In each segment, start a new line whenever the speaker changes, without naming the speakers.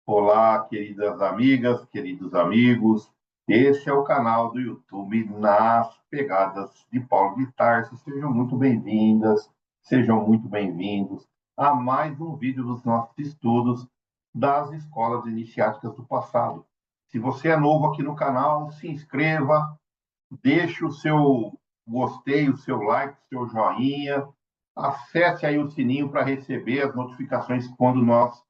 Olá, queridas amigas, queridos amigos. Esse é o canal do YouTube Nas Pegadas de Paulo de Tarso. Sejam muito bem-vindas, sejam muito bem-vindos a mais um vídeo dos nossos estudos das escolas iniciáticas do passado. Se você é novo aqui no canal, se inscreva, deixe o seu gostei, o seu like, o seu joinha, acesse aí o sininho para receber as notificações quando nós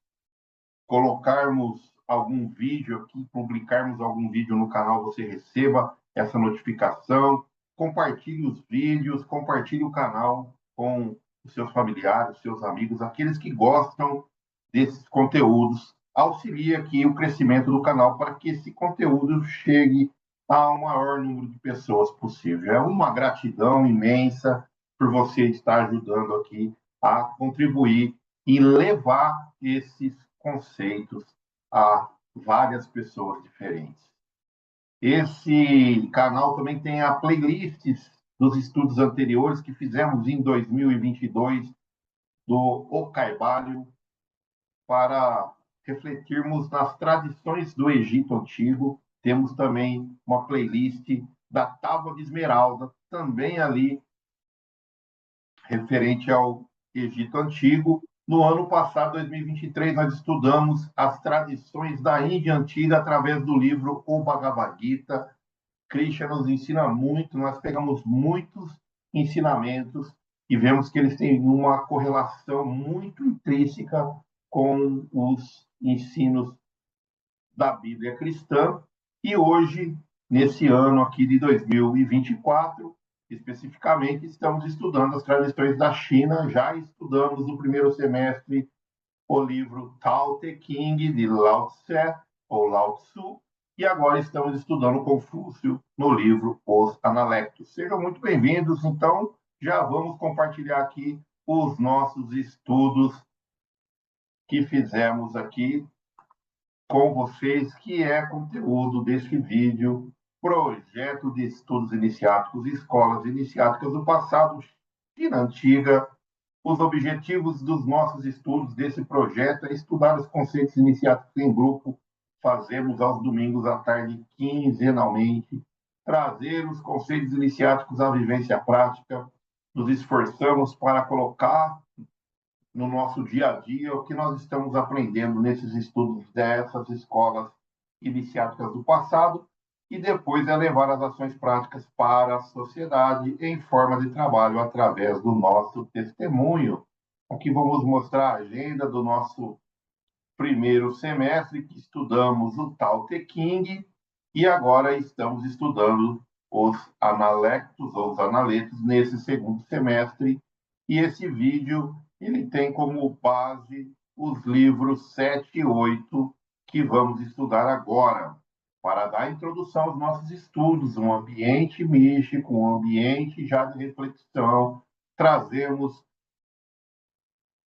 colocarmos algum vídeo aqui, publicarmos algum vídeo no canal, você receba essa notificação. Compartilhe os vídeos, compartilhe o canal com os seus familiares, seus amigos, aqueles que gostam desses conteúdos. Auxilie aqui o crescimento do canal para que esse conteúdo chegue ao maior número de pessoas possível. É uma gratidão imensa por você estar ajudando aqui a contribuir e levar esses conceitos a várias pessoas diferentes. Esse canal também tem a playlists dos estudos anteriores que fizemos em 2022 do O Carvalho para refletirmos nas tradições do Egito Antigo. Temos também uma playlist da Tábua de Esmeralda, também ali referente ao Egito Antigo. No ano passado, 2023, nós estudamos as tradições da Índia Antiga através do livro O Bhagavad Gita. Krishna nos ensina muito, nós pegamos muitos ensinamentos e vemos que eles têm uma correlação muito intrínseca com os ensinos da Bíblia cristã. E hoje, nesse ano aqui de 2024, especificamente, estamos estudando as tradições da China. Já estudamos no primeiro semestre o livro Tao Te Ching, de Lao Tse, ou Lao Tzu, e agora estamos estudando Confúcio no livro Os Analectos. Sejam muito bem-vindos. Então, já vamos compartilhar aqui os nossos estudos que fizemos aqui com vocês, que é conteúdo deste vídeo, Projeto de Estudos Iniciáticos, Escolas Iniciáticas do Passado, China Antiga. Os objetivos dos nossos estudos desse projeto é estudar os conceitos iniciáticos em grupo, fazemos aos domingos à tarde, quinzenalmente, trazer os conceitos iniciáticos à vivência prática, nos esforçamos para colocar no nosso dia a dia o que nós estamos aprendendo nesses estudos dessas escolas iniciáticas do passado e depois é levar as ações práticas para a sociedade em forma de trabalho através do nosso testemunho. Aqui vamos mostrar a agenda do nosso primeiro semestre, que estudamos o Tao Te Ching, e agora estamos estudando os analectos, ou os analetos, nesse segundo semestre. E esse vídeo ele tem como base os livros 7 e 8, que vamos estudar agora, para dar introdução aos nossos estudos, um ambiente místico, um ambiente já de reflexão. Trazemos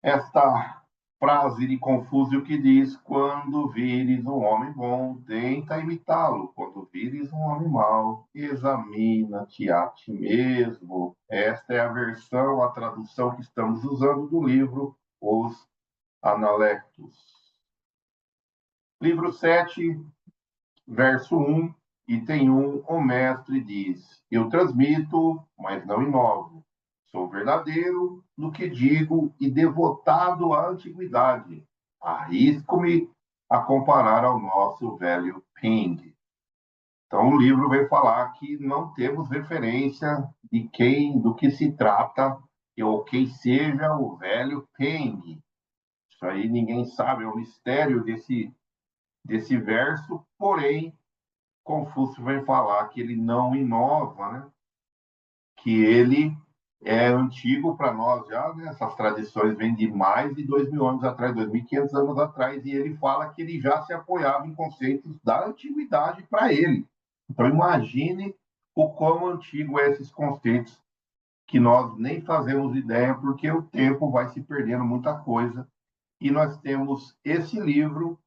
esta frase de Confúcio que diz: quando vires um homem bom, tenta imitá-lo. Quando vires um homem mau, examina-te a ti mesmo. Esta é a versão, a tradução que estamos usando do livro Os Analectos. Livro 7, verso 1, item 1, o mestre diz: eu transmito, mas não inovo. Sou verdadeiro no que digo e devotado à antiguidade. Arrisco-me a comparar ao nosso velho Ping. Então, o livro vai falar que não temos referência de quem, do que se trata, ou quem seja o velho Ping. Isso aí ninguém sabe, é o mistério desse verso, porém, Confúcio vai falar que ele não inova, né? Que ele é antigo para nós já, né? Essas tradições vêm de mais de 2.000 anos atrás, 2.500 anos atrás, e ele fala que ele já se apoiava em conceitos da antiguidade para ele. Então, imagine o quão antigo é esses conceitos que nós nem fazemos ideia, porque o tempo vai se perdendo muita coisa. E nós temos esse livro,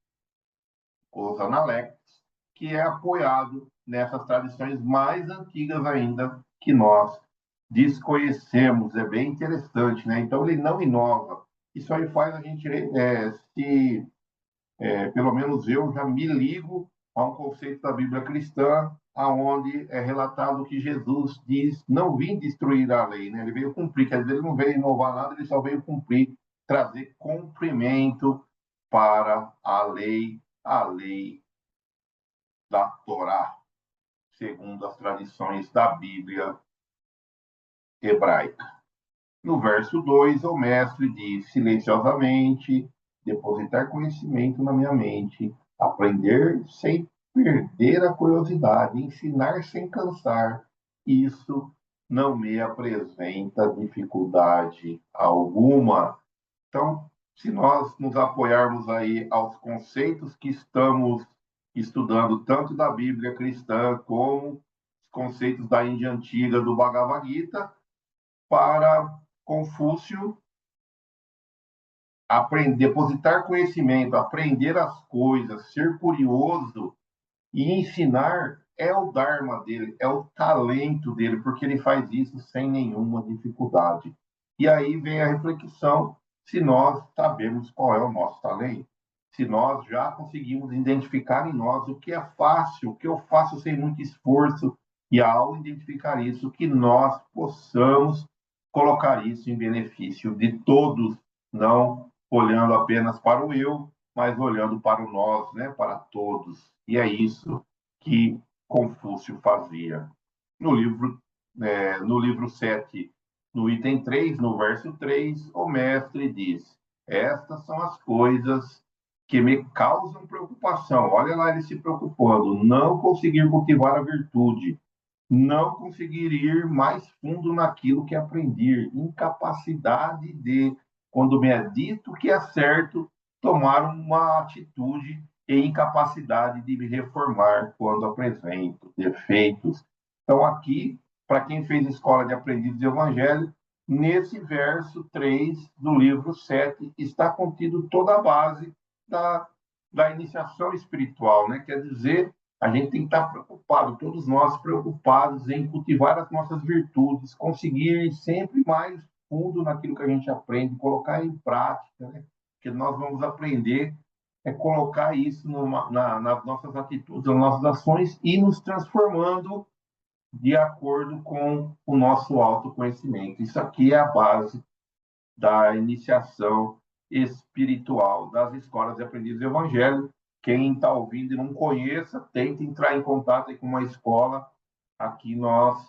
Os Analectos, que é apoiado nessas tradições mais antigas ainda que nós desconhecemos. É bem interessante, né? Então, ele não inova. Isso aí faz a gente pelo menos eu já me ligo a um conceito da Bíblia cristã, aonde é relatado que Jesus diz: não vim destruir a lei, né? Ele veio cumprir, quer dizer, ele não veio inovar nada, ele só veio cumprir, trazer cumprimento para a lei da Torá, segundo as tradições da Bíblia hebraica. No verso 2, o mestre diz: silenciosamente, depositar conhecimento na minha mente, aprender sem perder a curiosidade, ensinar sem cansar. Isso não me apresenta dificuldade alguma. Então, se nós nos apoiarmos aí aos conceitos que estamos estudando, tanto da Bíblia cristã como os conceitos da Índia Antiga, do Bhagavad Gita, para Confúcio aprender, depositar conhecimento, aprender as coisas, ser curioso e ensinar é o dharma dele, é o talento dele, porque ele faz isso sem nenhuma dificuldade. E aí vem a reflexão se nós sabemos qual é o nosso talento, se nós já conseguimos identificar em nós o que é fácil, o que eu faço sem muito esforço, e ao identificar isso, que nós possamos colocar isso em benefício de todos, não olhando apenas para o eu, mas olhando para o nós, né, para todos. E é isso que Confúcio fazia. No livro 7, no item 3, no verso 3, o mestre diz: estas são as coisas que me causam preocupação. Olha lá ele se preocupando. Não conseguir cultivar a virtude, não conseguir ir mais fundo naquilo que aprendi, incapacidade de, quando me é dito que é certo, tomar uma atitude e incapacidade de me reformar quando apresento defeitos. Então, aqui, para quem fez escola de aprendizes do Evangelho, nesse verso 3 do livro 7 está contido toda a base da iniciação espiritual, né? Quer dizer, a gente tem que estar preocupado, todos nós preocupados em cultivar as nossas virtudes, conseguir ir sempre mais fundo naquilo que a gente aprende, colocar em prática, né? Porque nós vamos aprender colocar isso nas nossas atitudes, nas nossas ações e nos transformando de acordo com o nosso autoconhecimento. Isso aqui é a base da iniciação espiritual das escolas de aprendizes do Evangelho. Quem está ouvindo e não conheça, tente entrar em contato com uma escola. Aqui nós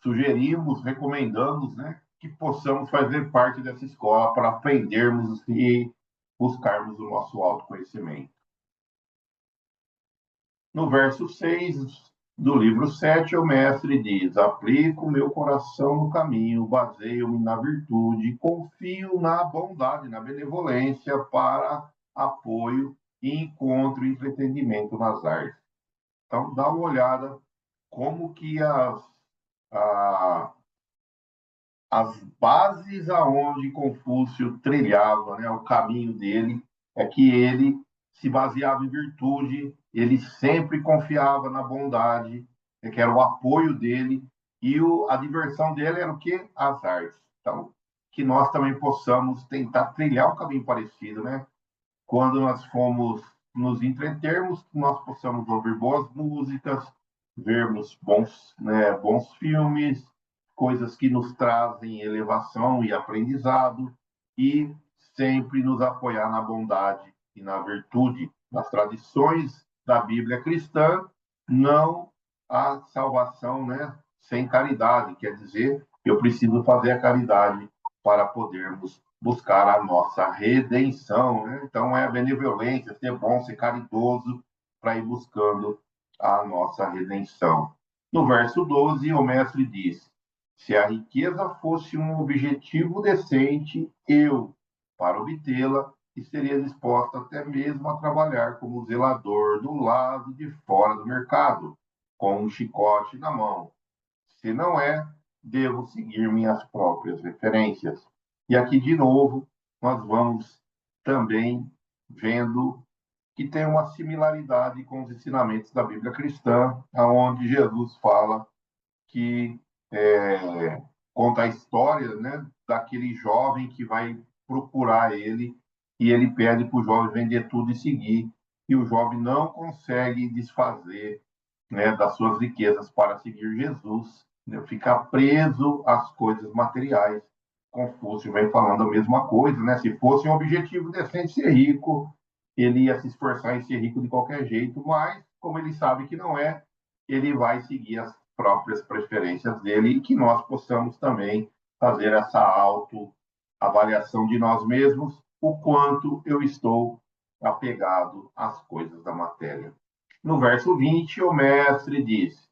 sugerimos, recomendamos, né, que possamos fazer parte dessa escola para aprendermos e buscarmos o nosso autoconhecimento. No verso 6 do livro 7, o mestre diz: aplico meu coração no caminho, baseio-me na virtude, confio na bondade, na benevolência para apoio e encontro e entretenimento nas artes. Então, dá uma olhada como que as bases aonde Confúcio trilhava, né, o caminho dele, é que ele se baseava em virtude, ele sempre confiava na bondade, que era o apoio dele, e a diversão dele era o quê? As artes. Então, que nós também possamos tentar trilhar um caminho parecido, né? Quando nós formos nos entretermos, que nós possamos ouvir boas músicas, vermos bons filmes, coisas que nos trazem elevação e aprendizado, e sempre nos apoiar na bondade e na virtude, nas tradições da Bíblia cristã, não a salvação, né, sem caridade, quer dizer, eu preciso fazer a caridade para podermos buscar a nossa redenção, né? Então é a benevolência, ser bom, ser caridoso para ir buscando a nossa redenção. No verso 12, o mestre diz: se a riqueza fosse um objetivo decente, eu, para obtê-la, estaria disposta até mesmo a trabalhar como zelador do lado de fora do mercado, com um chicote na mão. Se não é, devo seguir minhas próprias referências. E aqui, de novo, nós vamos também vendo que tem uma similaridade com os ensinamentos da Bíblia cristã, aonde Jesus fala que conta a história, né, daquele jovem que vai procurar ele e ele pede para o jovem vender tudo e seguir, e o jovem não consegue desfazer, né, das suas riquezas para seguir Jesus, né, ficar preso às coisas materiais. Confúcio vem falando a mesma coisa, né? Se fosse um objetivo decente ser rico, ele ia se esforçar em ser rico de qualquer jeito, mas como ele sabe que não é, ele vai seguir as próprias preferências dele e que nós possamos também fazer essa autoavaliação de nós mesmos, o quanto eu estou apegado às coisas da matéria. No verso 20, o mestre diz: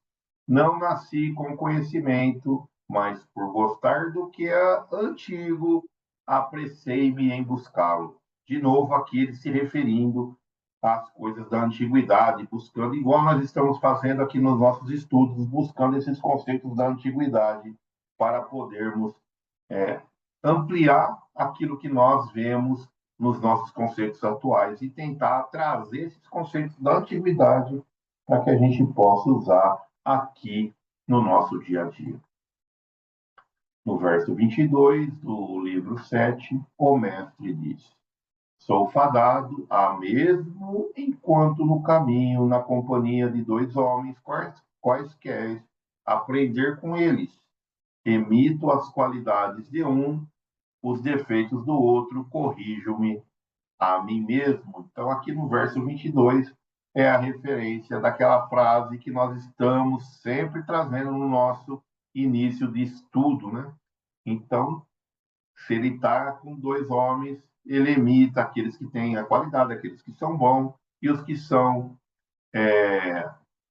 Não nasci com conhecimento, mas por gostar do que é antigo, apressei-me em buscá-lo. De novo, aqui ele se referindo às coisas da antiguidade, buscando, igual nós estamos fazendo aqui nos nossos estudos, buscando esses conceitos da antiguidade para podermos ampliar aquilo que nós vemos nos nossos conceitos atuais e tentar trazer esses conceitos da antiguidade para que a gente possa usar aqui no nosso dia a dia. No verso 22 do livro 7, o mestre diz: Sou fadado a mesmo enquanto no caminho, na companhia de dois homens quaisquer, aprender com eles. Emito as qualidades de um, os defeitos do outro, corrijo-me a mim mesmo. Então, aqui no verso 22 é a referência daquela frase que nós estamos sempre trazendo no nosso início de estudo, né? Então, se ele está com dois homens, ele imita aqueles que têm a qualidade, aqueles que são bons, e os que são,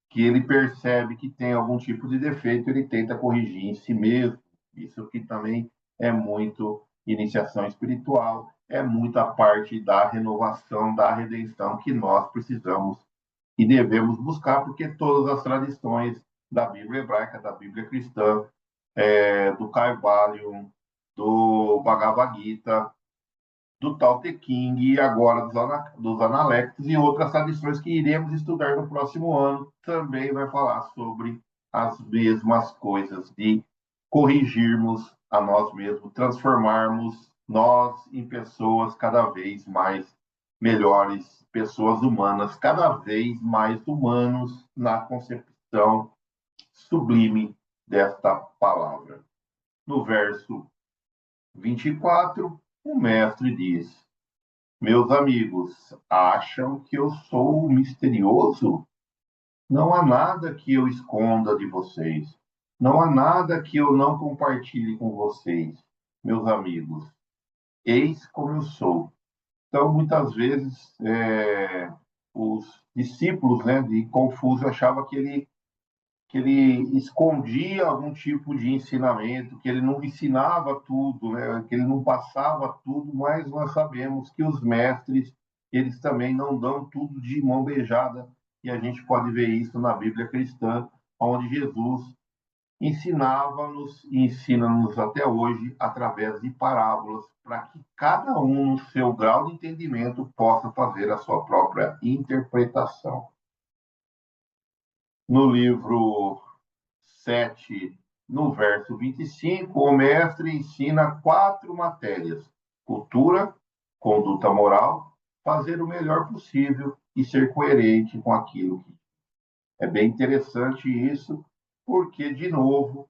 que ele percebe que tem algum tipo de defeito, ele tenta corrigir em si mesmo. Isso que também é muito iniciação espiritual, é muita parte da renovação, da redenção que nós precisamos e devemos buscar, porque todas as tradições da Bíblia hebraica, da Bíblia cristã, do Kaivalho, do Bhagavad Gita, do Tao Te Ching e agora dos Analectos e outras tradições que iremos estudar no próximo ano, também vai falar sobre as mesmas coisas, de corrigirmos a nós mesmos, transformarmos nós em pessoas cada vez mais melhores, pessoas humanas, cada vez mais humanos na concepção sublime desta palavra. No verso 24, o mestre diz: Meus amigos, acham que eu sou misterioso? Não há nada que eu esconda de vocês. Não há nada que eu não compartilhe com vocês, meus amigos. Eis como eu sou. Então, muitas vezes, os discípulos, né, de Confúcio achavam que ele escondia algum tipo de ensinamento, que ele não ensinava tudo, né? Que ele não passava tudo, mas nós sabemos que os mestres, eles também não dão tudo de mão beijada, e a gente pode ver isso na Bíblia cristã, onde Jesus ensinava-nos e ensina-nos até hoje através de parábolas, para que cada um, no seu grau de entendimento, possa fazer a sua própria interpretação. No livro 7, no verso 25, o mestre ensina 4 matérias: cultura, conduta moral, fazer o melhor possível e ser coerente com aquilo que é bem interessante isso, porque, de novo,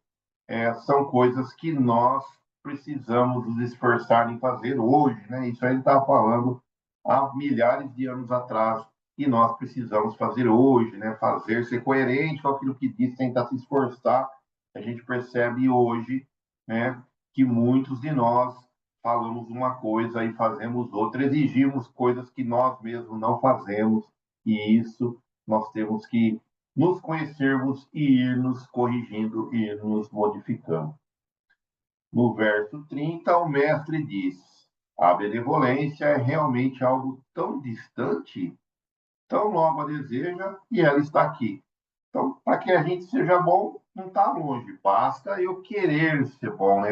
são coisas que nós precisamos nos esforçar em fazer hoje, né? Isso aí ele estava falando há milhares de anos atrás, e nós precisamos fazer hoje, né? Fazer, ser coerente com aquilo que diz, tentar se esforçar. A gente percebe hoje, né, que muitos de nós falamos uma coisa e fazemos outra, exigimos coisas que nós mesmos não fazemos, e isso nós temos que nos conhecermos e ir nos corrigindo e ir nos modificando. No verso 30, o mestre diz: a benevolência é realmente algo tão distante, tão logo a deseja, e ela está aqui. Então, para que a gente seja bom, não está longe, basta eu querer ser bom, né?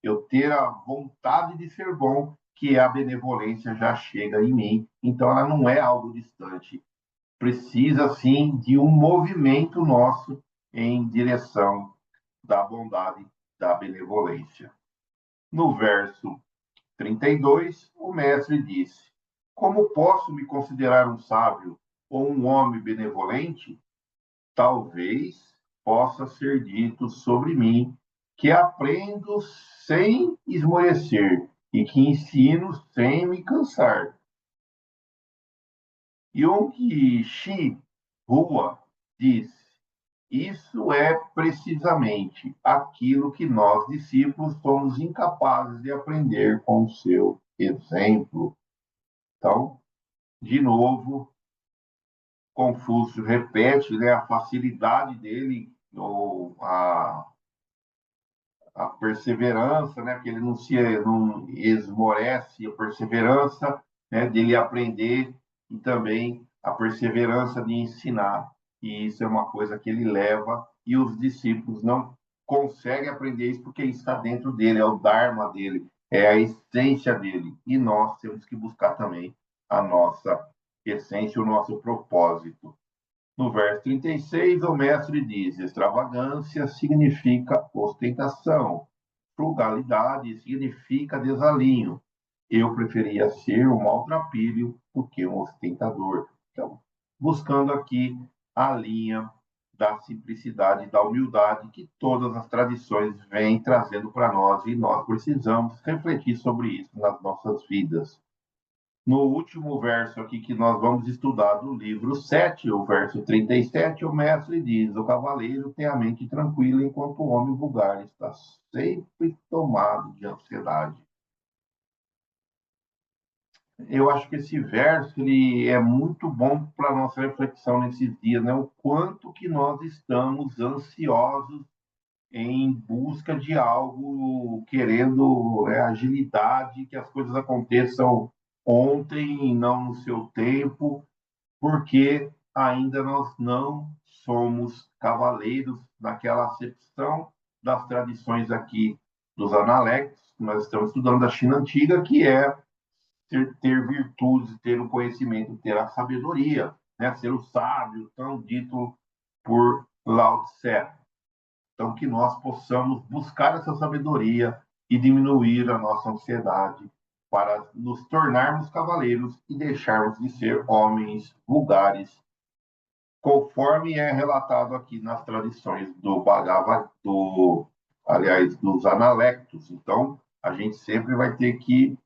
eu ter a vontade de ser bom, que a benevolência já chega em mim, então ela não é algo distante. Precisa, sim, de um movimento nosso em direção da bondade, da benevolência. No verso 32, o mestre disse: Como posso me considerar um sábio ou um homem benevolente? Talvez possa ser dito sobre mim que aprendo sem esmorecer e que ensino sem me cansar. Yong-Chi Hua diz: Isso é precisamente aquilo que nós, discípulos, somos incapazes de aprender com o seu exemplo. Então, de novo, Confúcio repete, né, a facilidade dele, ou a perseverança, né, que ele não esmorece, a perseverança, né, dele aprender e também a perseverança de ensinar. E isso é uma coisa que ele leva e os discípulos não conseguem aprender isso porque está dentro dele, é o Dharma dele, é a essência dele. E nós temos que buscar também a nossa essência, o nosso propósito. No verso 36, o mestre diz: extravagância significa ostentação, frugalidade significa desalinho. Eu preferia ser um maltrapilho do que um ostentador. Então, buscando aqui a linha da simplicidade, da humildade que todas as tradições vêm trazendo para nós e nós precisamos refletir sobre isso nas nossas vidas. No último verso aqui que nós vamos estudar do livro 7, o verso 37, o mestre diz: O cavaleiro tem a mente tranquila, enquanto o homem vulgar está sempre tomado de ansiedade. Eu acho que esse verso ele é muito bom para a nossa reflexão nesses dias, né? O quanto que nós estamos ansiosos em busca de algo, querendo agilidade, que as coisas aconteçam ontem e não no seu tempo, porque ainda nós não somos cavaleiros naquela acepção das tradições aqui dos analectos, nós estamos estudando da China antiga, que é ter virtudes, ter o conhecimento, ter a sabedoria, né? Ser o sábio, tão dito por Lao Tse. Então, que nós possamos buscar essa sabedoria e diminuir a nossa ansiedade para nos tornarmos cavaleiros e deixarmos de ser homens vulgares, conforme é relatado aqui nas tradições do Bhagavad, aliás, dos analectos. Então, a gente sempre vai ter que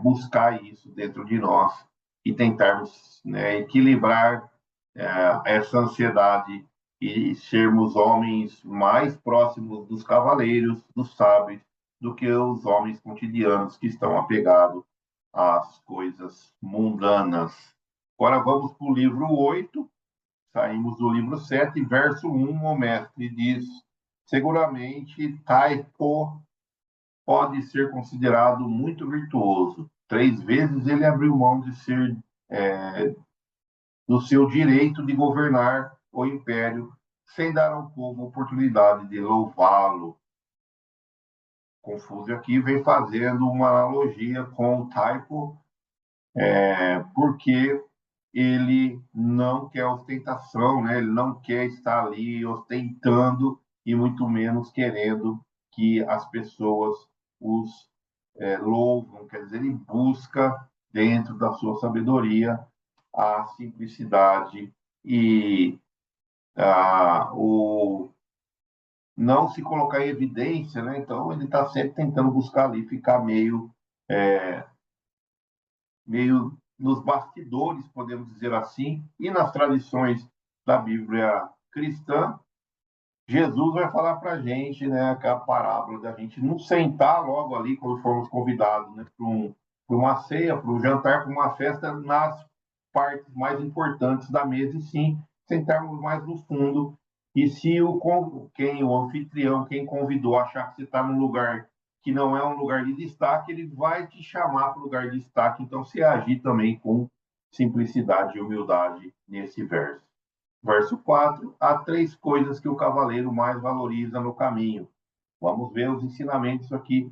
buscar isso dentro de nós e tentarmos, né, equilibrar essa ansiedade e sermos homens mais próximos dos cavaleiros, dos sábios, do que os homens cotidianos que estão apegados às coisas mundanas. Agora vamos para o livro 8, saímos do livro 7, verso 1, o mestre diz: seguramente Taipo pode ser considerado muito virtuoso. 3 vezes ele abriu mão de ser do seu direito de governar o império, sem dar ao povo oportunidade de louvá-lo. Confúcio aqui vem fazendo uma analogia com o Taipo, porque ele não quer ostentação, né? Ele não quer estar ali ostentando e muito menos querendo que as pessoas os louvam, quer dizer, ele busca dentro da sua sabedoria a simplicidade e o não se colocar em evidência, né? Então ele está sempre tentando buscar ali ficar meio nos bastidores, podemos dizer assim, e nas tradições da Bíblia cristã, Jesus vai falar para a gente, né, aquela parábola da gente não sentar logo ali quando formos convidados, né, para uma ceia, para um jantar, para uma festa, nas partes mais importantes da mesa, e sim sentarmos mais no fundo. E se o anfitrião, quem convidou, achar que você está num lugar que não é um lugar de destaque, ele vai te chamar para o lugar de destaque. Então, se agir também com simplicidade e humildade nesse verso. Verso 4, há 3 coisas que o cavaleiro mais valoriza no caminho. Vamos ver os ensinamentos aqui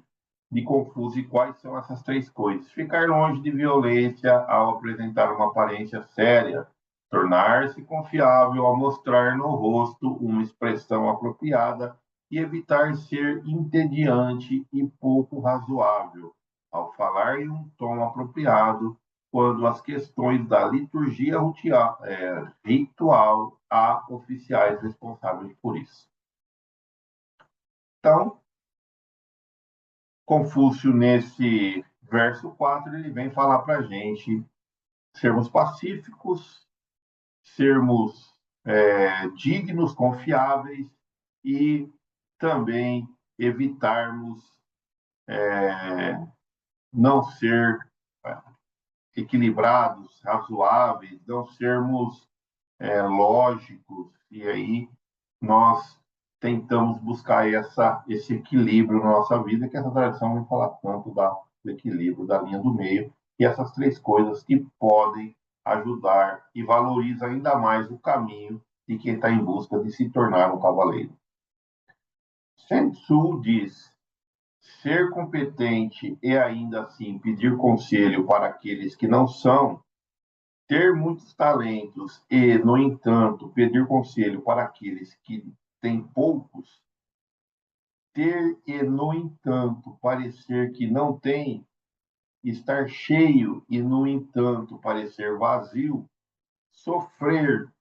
de Confúcio. E quais são essas três coisas? Ficar longe de violência ao apresentar uma aparência séria, tornar-se confiável ao mostrar no rosto uma expressão apropriada e evitar ser entediante e pouco razoável ao falar em um tom apropriado quando as questões da liturgia ritual há oficiais responsáveis por isso. Então, Confúcio, nesse verso 4, ele vem falar para a gente sermos pacíficos, sermos dignos, confiáveis e também evitarmos não ser equilibrados, razoáveis, não sermos lógicos, e aí nós tentamos buscar esse equilíbrio na nossa vida, que essa tradição vem falar tanto do equilíbrio, da linha do meio, e essas três coisas que podem ajudar e valorizar ainda mais o caminho de quem está em busca de se tornar um cavaleiro. Sun Tzu diz: ser competente e ainda assim pedir conselho para aqueles que não são, ter muitos talentos e, no entanto, pedir conselho para aqueles que têm poucos, ter e, no entanto, parecer que não tem, estar cheio e, no entanto, parecer vazio, sofrer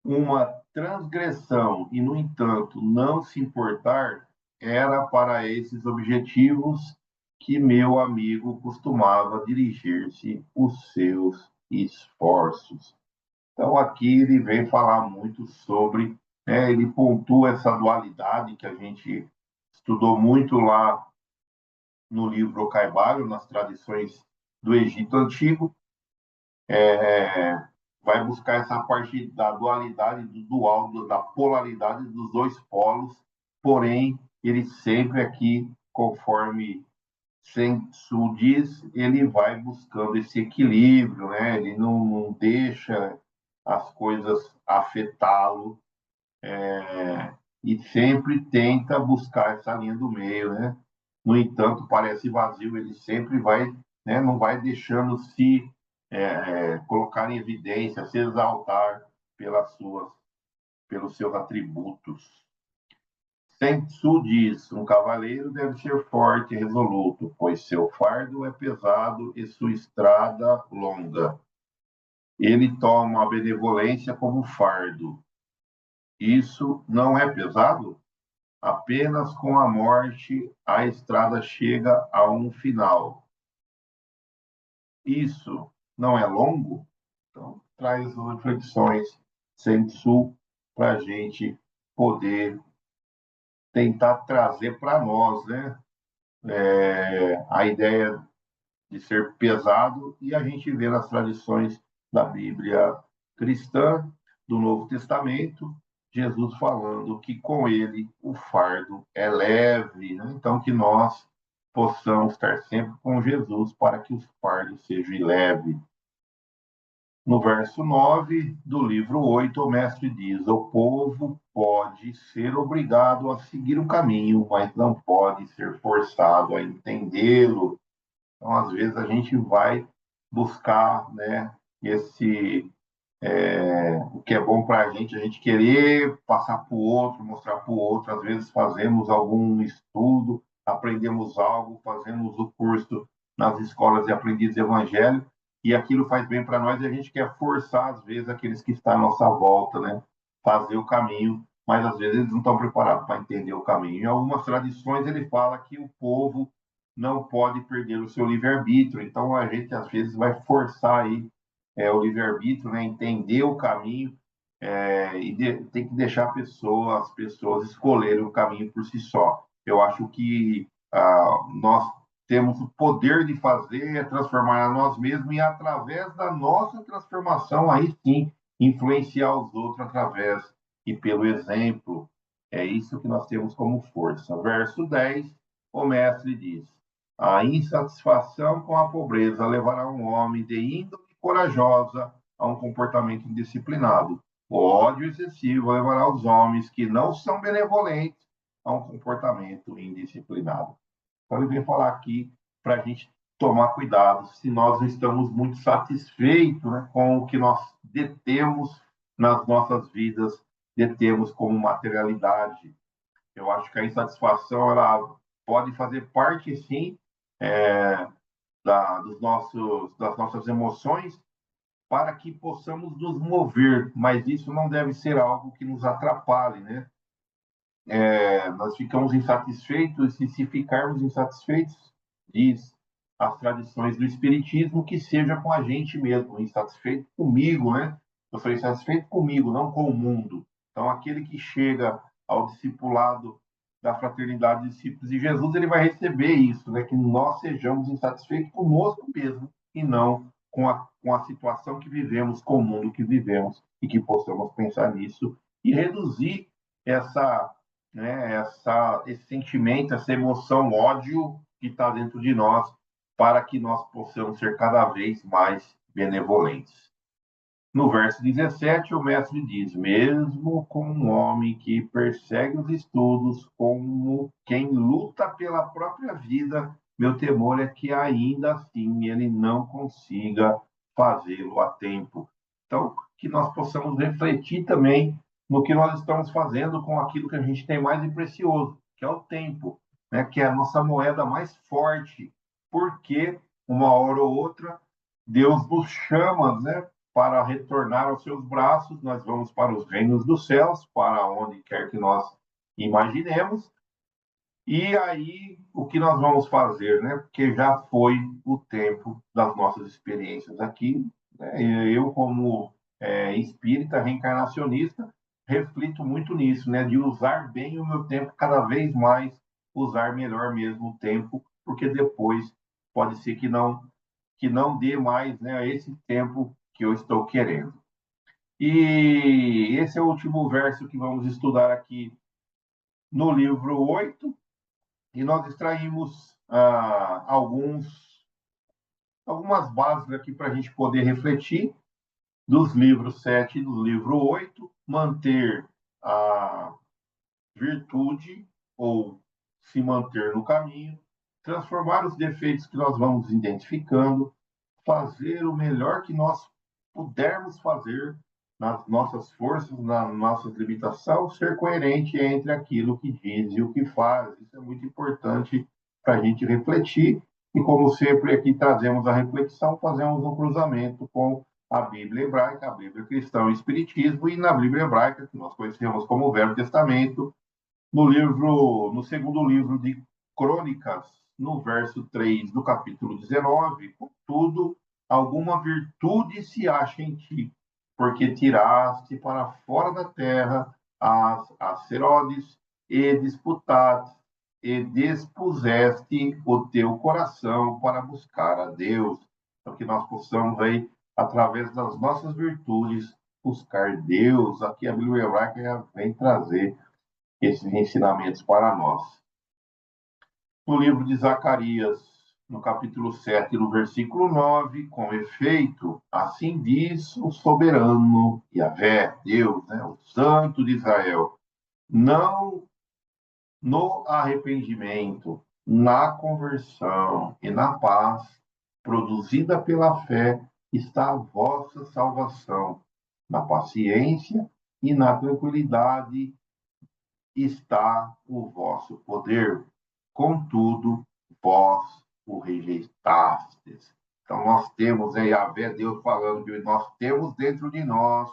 uma transgressão e, no entanto, não se importar, era para esses objetivos que meu amigo costumava dirigir-se os seus esforços. Então, aqui ele vem falar muito sobre, ele pontua essa dualidade que a gente estudou muito lá no livro O Caibalho, nas tradições do Egito Antigo, vai buscar essa parte da dualidade, do dual, da polaridade dos dois polos, porém, ele sempre aqui, conforme Sun Tzu diz, ele vai buscando esse equilíbrio, né? Ele não deixa as coisas afetá-lo, e sempre tenta buscar essa linha do meio, né? No entanto, parece vazio, ele sempre vai, né, não vai deixando se colocar em evidência, se exaltar pelos seus atributos. Sun Tzu diz: um cavaleiro deve ser forte e resoluto, pois seu fardo é pesado e sua estrada longa. Ele toma a benevolência como fardo. Isso não é pesado? Apenas com a morte a estrada chega a um final. Isso não é longo? Então, traz as reflexões Sun Tzu para a gente poder tentar trazer para nós, né, a ideia de ser pesado, e a gente vê nas tradições da Bíblia cristã, do Novo Testamento, Jesus falando que com ele o fardo é leve, né? Então que nós possamos estar sempre com Jesus para que os fardos sejam leves. No verso 9 do livro 8, o mestre diz: o povo pode ser obrigado a seguir um caminho, mas não pode ser forçado a entendê-lo. Então, às vezes, a gente vai buscar, né, o que é bom para a gente querer passar para o outro, mostrar para o outro. Às vezes, fazemos algum estudo, aprendemos algo, fazemos o curso nas escolas de aprendizes de evangelho, e aquilo faz bem para nós, e a gente quer forçar, às vezes, aqueles que estão à nossa volta, né, fazer o caminho, mas às vezes eles não estão preparados para entender o caminho. Em algumas tradições, ele fala que o povo não pode perder o seu livre-arbítrio. Então, a gente, às vezes, vai forçar aí o livre-arbítrio, né? Entender o caminho, tem que deixar as pessoas escolherem o caminho por si só. Eu acho que nós temos o poder de fazer, transformar a nós mesmos, e através da nossa transformação, aí sim, influenciar os outros através e pelo exemplo. É isso que nós temos como força. Verso 10, o mestre diz: a insatisfação com a pobreza levará um homem de índole corajosa a um comportamento indisciplinado. O ódio excessivo levará os homens que não são benevolentes a um comportamento indisciplinado. Então, ele vem falar aqui para a gente tomar cuidado se nós não estamos muito satisfeitos, né, com o que nós detemos nas nossas vidas, detemos como materialidade. Eu acho que a insatisfação ela pode fazer parte, sim, das nossas emoções, para que possamos nos mover, mas isso não deve ser algo que nos atrapalhe, né? Nós ficamos insatisfeitos, e se ficarmos insatisfeitos, diz as tradições do Espiritismo, que seja com a gente mesmo, insatisfeito comigo, né? Eu sou insatisfeito comigo, não com o mundo. Então, aquele que chega ao discipulado da Fraternidade de Discípulos de Jesus, ele vai receber isso, né? Que nós sejamos insatisfeitos conosco mesmo e não com a situação que vivemos, com o mundo que vivemos, e que possamos pensar nisso e reduzir essa, né, esse sentimento, essa emoção, ódio que está dentro de nós, para que nós possamos ser cada vez mais benevolentes. No verso 17, o mestre diz: mesmo com um homem que persegue os estudos como quem luta pela própria vida, meu temor é que ainda assim ele não consiga fazê-lo a tempo. Então, que nós possamos refletir também no que nós estamos fazendo com aquilo que a gente tem mais de precioso, que é o tempo, né? Que é a nossa moeda mais forte, porque uma hora ou outra Deus nos chama, né, para retornar aos seus braços, nós vamos para os reinos dos céus, para onde quer que nós imaginemos, e aí o que nós vamos fazer, né? Porque já foi o tempo das nossas experiências aqui, né? Eu, como espírita reencarnacionista, reflito muito nisso, né? De usar bem o meu tempo, cada vez mais usar melhor mesmo o tempo, porque depois pode ser que não dê mais, né, esse tempo que eu estou querendo. E esse é o último verso que vamos estudar aqui no livro 8, e nós extraímos algumas bases aqui para a gente poder refletir dos livros 7 e do livro 8, manter a virtude ou se manter no caminho, transformar os defeitos que nós vamos identificando, fazer o melhor que nós pudermos fazer nas nossas forças, na nossa limitação, ser coerente entre aquilo que diz e o que faz. Isso é muito importante para a gente refletir. E, como sempre, aqui trazemos a reflexão, fazemos um cruzamento com a Bíblia hebraica, a Bíblia cristã e o Espiritismo, e na Bíblia hebraica, que nós conhecemos como o Velho Testamento, no segundo livro de Crônicas, no verso 3 do capítulo 19, contudo, alguma virtude se acha em ti, porque tiraste para fora da terra as Herodes e disputaste e dispuseste o teu coração para buscar a Deus. Então, que nós possamos aí, através das nossas virtudes, buscar Deus. Aqui a Bíblia hebraica vem trazer esses ensinamentos para nós. No livro de Zacarias, no capítulo 7, no versículo 9, com efeito, assim diz o soberano Yahvé, Deus, né, o Santo de Israel, não no arrependimento, na conversão e na paz, produzida pela fé, está a vossa salvação, na paciência e na tranquilidade está o vosso poder. Contudo, vós o rejeitastes. Então, nós temos aí a fé, Deus falando que nós temos dentro de nós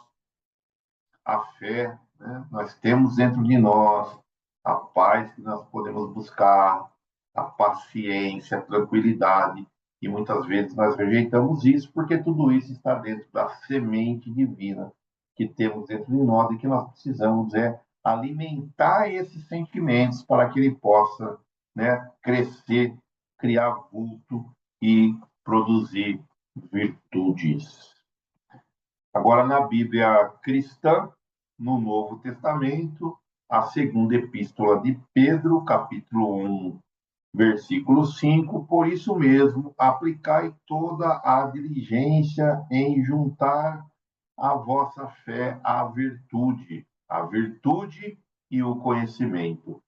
a fé, né? Nós temos dentro de nós a paz que nós podemos buscar, a paciência, a tranquilidade, e muitas vezes nós rejeitamos isso porque tudo isso está dentro da semente divina que temos dentro de nós e que nós precisamos alimentar esses sentimentos para que ele possa, né, crescer, criar vulto e produzir virtudes. Agora, na Bíblia cristã, no Novo Testamento, a segunda epístola de Pedro, capítulo 1, versículo 5, por isso mesmo, aplicai toda a diligência em juntar a vossa fé à virtude e o conhecimento.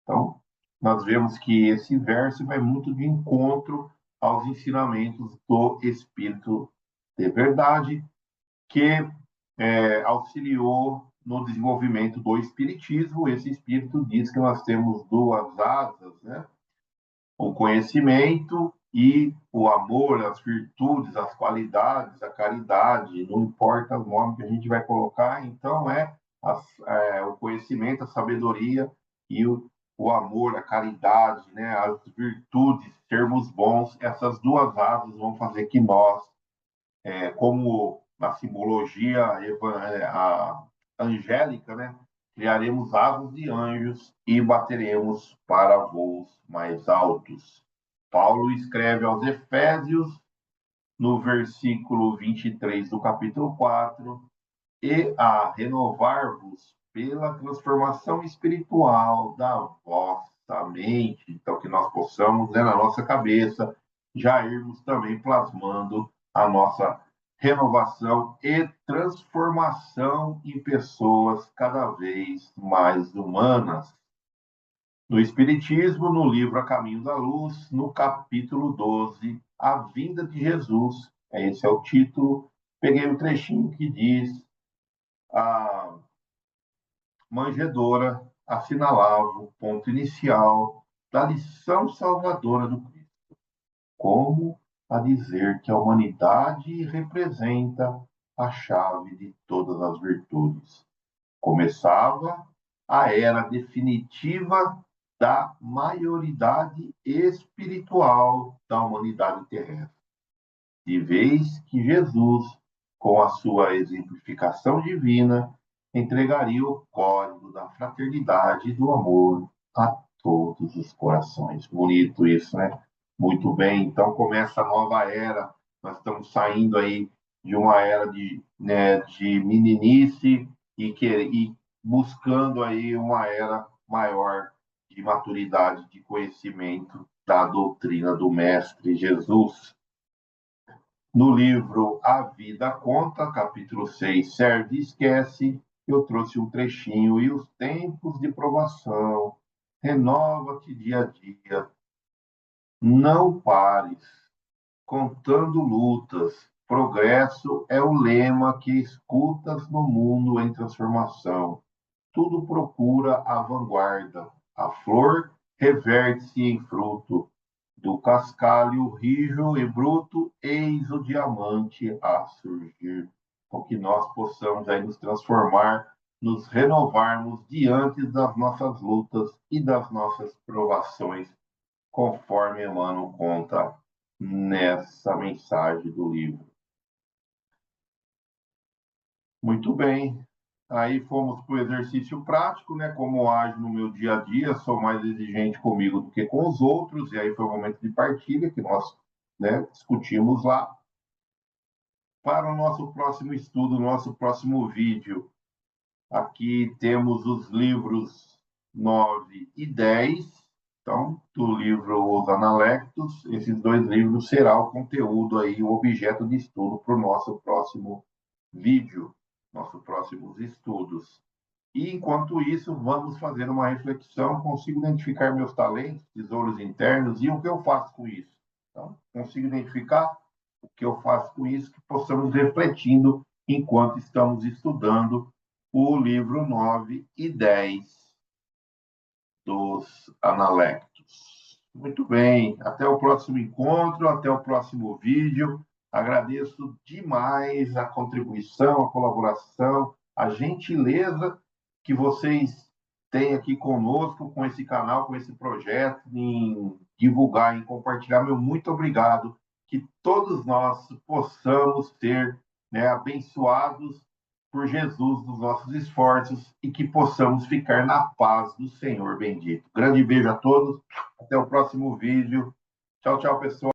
Então, nós vemos que esse verso vai muito de encontro aos ensinamentos do Espírito de verdade, que auxiliou no desenvolvimento do Espiritismo. Esse Espírito diz que nós temos duas asas, né? O conhecimento e o amor, as virtudes, as qualidades, a caridade, não importa o nome que a gente vai colocar, então o conhecimento, a sabedoria e o amor, a caridade, né, as virtudes, sermos bons, essas duas asas vão fazer que nós, como na simbologia a angélica, né, criaremos asas de anjos e bateremos para voos mais altos. Paulo escreve aos Efésios, no versículo 23 do capítulo 4, e a renovar-vos pela transformação espiritual da vossa mente. Então, que nós possamos, né, na nossa cabeça, já irmos também plasmando a nossa renovação e transformação em pessoas cada vez mais humanas. No Espiritismo, no livro A Caminho da Luz, no capítulo 12, A Vinda de Jesus, esse é o título. Peguei um trechinho que diz: a manjedora assinalava o ponto inicial da lição salvadora do Cristo, como a dizer que a humanidade representa a chave de todas as virtudes. Começava a era definitiva da maioridade espiritual da humanidade terrestre, de vez que Jesus, com a sua exemplificação divina, entregaria o código da fraternidade e do amor a todos os corações. Bonito isso, né? Muito bem, então começa a nova era. Nós estamos saindo aí de uma era de meninice e buscando aí uma era maior de maturidade, de conhecimento da doutrina do Mestre Jesus. No livro A Vida Conta, capítulo 6, Serve e Esquece, eu trouxe um trechinho: e os tempos de provação, renova-te dia a dia, não pares, contando lutas, progresso é o lema que escutas no mundo em transformação. Tudo procura a vanguarda, a flor reverte-se em fruto, do cascalho rijo e bruto, eis o diamante a surgir. Então, que nós possamos aí nos transformar, nos renovarmos diante das nossas lutas e das nossas provações, conforme Emmanuel conta nessa mensagem do livro. Muito bem. Aí fomos para o exercício prático, né? Como ajo no meu dia a dia, sou mais exigente comigo do que com os outros, e aí foi o momento de partilha que nós, né, discutimos lá. Para o nosso próximo estudo, nosso próximo vídeo, aqui temos os livros 9 e 10. Então, do livro Os Analectos, esses dois livros será o conteúdo aí, o objeto de estudo para o nosso próximo vídeo, nossos próximos estudos. E, enquanto isso, vamos fazer uma reflexão. Consigo identificar meus talentos, tesouros internos e o que eu faço com isso. Então, consigo identificar o que eu faço com isso, que possamos refletindo enquanto estamos estudando o livro 9 e 10 dos Analectos. Muito bem, até o próximo encontro, até o próximo vídeo. Agradeço demais a contribuição, a colaboração, a gentileza que vocês têm aqui conosco, com esse canal, com esse projeto, em divulgar, em compartilhar. Meu muito obrigado. Que todos nós possamos ser, né, abençoados por Jesus nos nossos esforços e que possamos ficar na paz do Senhor bendito. Grande beijo a todos. Até o próximo vídeo. Tchau, tchau, pessoal.